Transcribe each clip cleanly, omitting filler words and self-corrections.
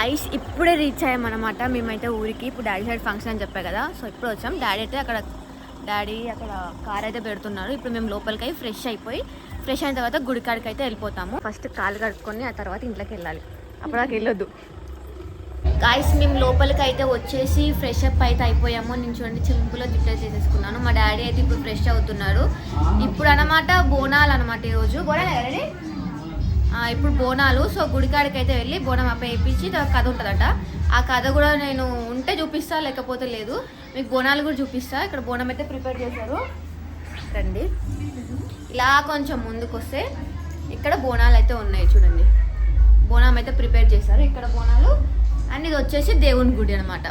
Guys ఇప్పుడే reach అయ్యామన్నమాట మేమైతే ఊరికి. ఇప్పుడు డాడీ సైడ్ ఫంక్షన్ అని చెప్పా కదా, సో ఇప్పుడు వచ్చాం. డాడీ అక్కడ కార్ అయితే పెడుతున్నారు. ఇప్పుడు మేము లోపలికి ఫ్రెష్ అయిన తర్వాత గుడికాడికి అయితే వెళ్ళిపోతాము. ఫస్ట్ కాలు కడుక్కొని ఆ తర్వాత ఇంట్లోకి వెళ్ళాలి, అప్పటిదాకా వెళ్ళొద్దు. గాయస్ మేము లోపలికి అయితే వచ్చేసి ఫ్రెష్ అప్ అయితే అయిపోయాము. నేను చూడండి చింపులో జుట్టు చేసేసుకున్నాను. మా డాడీ అయితే ఇప్పుడు ఫ్రెష్ అవుతున్నారు. ఇప్పుడు అనమాట బోనాలు అనమాట, ఈరోజు బోనాలు ఇప్పుడు బోనాలు. సో గుడికాడికి అయితే వెళ్ళి బోనం అప్ప వేయించి కథ ఉంటుందట. ఆ కథ కూడా నేను ఉంటే చూపిస్తా, లేకపోతే లేదు. మీకు బోనాలు కూడా చూపిస్తా. ఇక్కడ బోనం అయితే ప్రిపేర్ చేశారు, రండి. ఇలా కొంచెం ముందుకు వస్తే ఇక్కడ బోనాలు అయితే ఉన్నాయి చూడండి. బోనం అయితే ప్రిపేర్ చేశారు ఇక్కడ బోనాలు. అండ్ ఇది వచ్చేసి దేవుని గుడి అనమాట.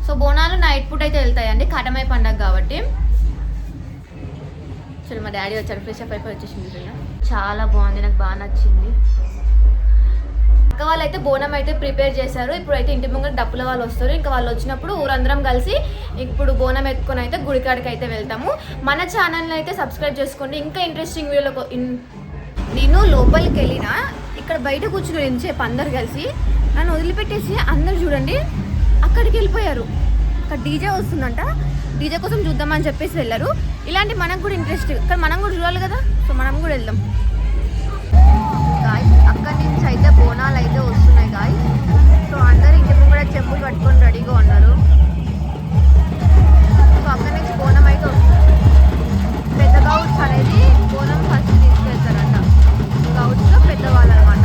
సో బోనాలు నైట్ పూట అయితే వెళ్తాయండి, కాటమై పండగ కాబట్టి. సరే మా డాడీ వచ్చారు, ఫ్రెష్ అప్ అయిపోయి వచ్చేసింది. చాలా బాగుంది, నాకు బాగా నచ్చింది. అక్క వాళ్ళు అయితే బోనం అయితే ప్రిపేర్ చేశారు. ఇప్పుడు అయితే ఇంటి ముంగట డప్పుల వాళ్ళు వస్తారు. ఇంకా వాళ్ళు వచ్చినప్పుడు ఊరందరం కలిసి ఇప్పుడు బోనం ఎత్తుకొని అయితే గుడికాడికి అయితే వెళ్తాము. మన ఛానల్ని అయితే సబ్స్క్రైబ్ చేసుకోండి. ఇంకా ఇంట్రెస్టింగ్ వీడియోలో నేను లోపలికి వెళ్ళిన ఇక్కడ బయట కూర్చుని ఎంతసేపు అందరు కలిసి నన్ను వదిలిపెట్టేసి అందరు చూడండి అక్కడికి వెళ్ళిపోయారు. అక్కడ డీజే వస్తుందంట, డీజే కోసం చూద్దామని చెప్పేసి వెళ్ళారు. ఇలాంటి మనకు కూడా ఇంట్రెస్ట్, కానీ మనం కూడా చూడాలి కదా, సో మనం కూడా వెళ్దాం. గాయస్ అక్కడి నుంచి అయితే బోనాలు అయితే వస్తున్నాయి గాయస్. సో అందరు ఇంటి ముందు కూడా చెప్పులు పట్టుకొని రెడీగా ఉన్నారు. సో అక్కడి నుంచి బోనం అయితే వస్తుంది. పెద్ద గౌడ్స్ అనేది బోనం ఫస్ట్ తీసుకెళ్తారంట. గౌడ్స్లో పెద్దవాళ్ళు అనమాట.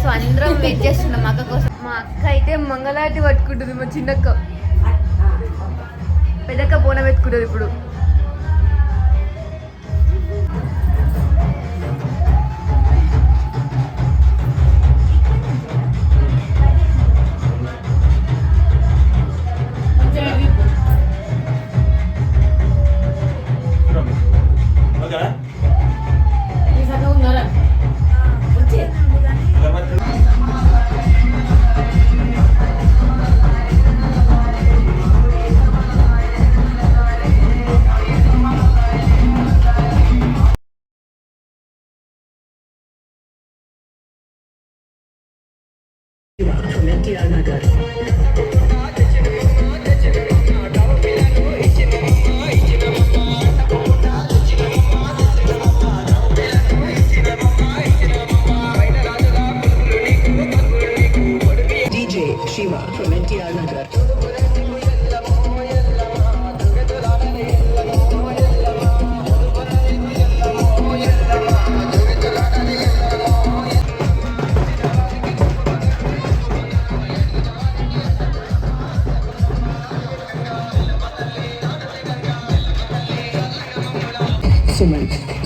సో అందరం వెయిట్ చేస్తున్నాం అక్క కోసం. మా అక్క అయితే మంగళారతి పట్టుకుంటుంది, మా చిన్నక్క. పెద్దక్క బోనం ఎత్తుకుంటుంది ఇప్పుడు.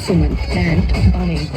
Suman and Bonnie.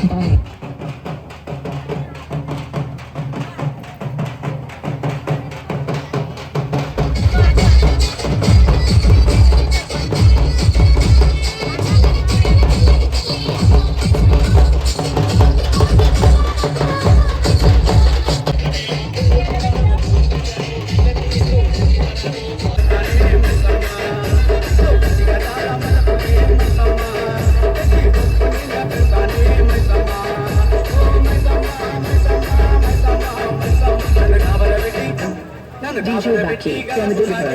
DJ Baki from the Deliver.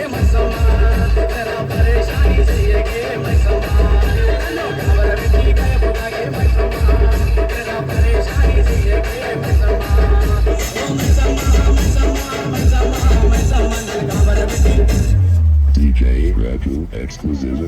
DJ Raju Exclusive.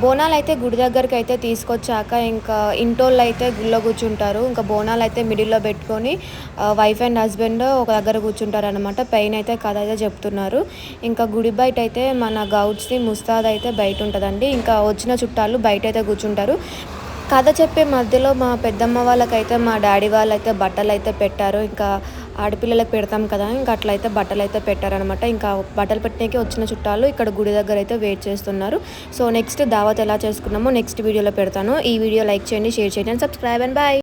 Bonalu అయితే గుడి దగ్గరికి అయితే తీసుకొచ్చాక ఇంకా ఇంటోళ్ళు అయితే గుళ్ళో కూర్చుంటారు. ఇంకా బోనాలు అయితే మిడిల్లో పెట్టుకొని వైఫ్ అండ్ హస్బెండ్ ఒక దగ్గర కూర్చుంటారు అనమాట. పైన అయితే కథ అయితే చెప్తున్నారు. ఇంకా గుడి బయట అయితే మన గౌడ్స్ది ముస్తాద్ అయితే బయట ఉంటుందండి. ఇంకా వచ్చిన చుట్టాలు బయట అయితే కూర్చుంటారు. కథ చెప్పే మధ్యలో మా పెద్దమ్మ వాళ్ళకైతే మా డాడీ వాళ్ళైతే బట్టలు అయితే పెట్టారు. ఇంకా ఆడపిల్లలకు పెడతాం కదా, ఇంకా అట్లయితే బట్టలు అయితే పెట్టారనమాట. ఇంకా బట్టలు పెట్టడానికి వచ్చిన చుట్టాలు ఇక్కడ గుడి దగ్గర అయితే వెయిట్ చేస్తున్నారు. సో నెక్స్ట్ దావత్ ఎలా చేసుకున్నామో నెక్స్ట్ వీడియోలో పెడతాను. ఈ వీడియో లైక్ చేయండి, షేర్ చేయండి అండ్ సబ్స్క్రైబ్ అండ్ బాయ్.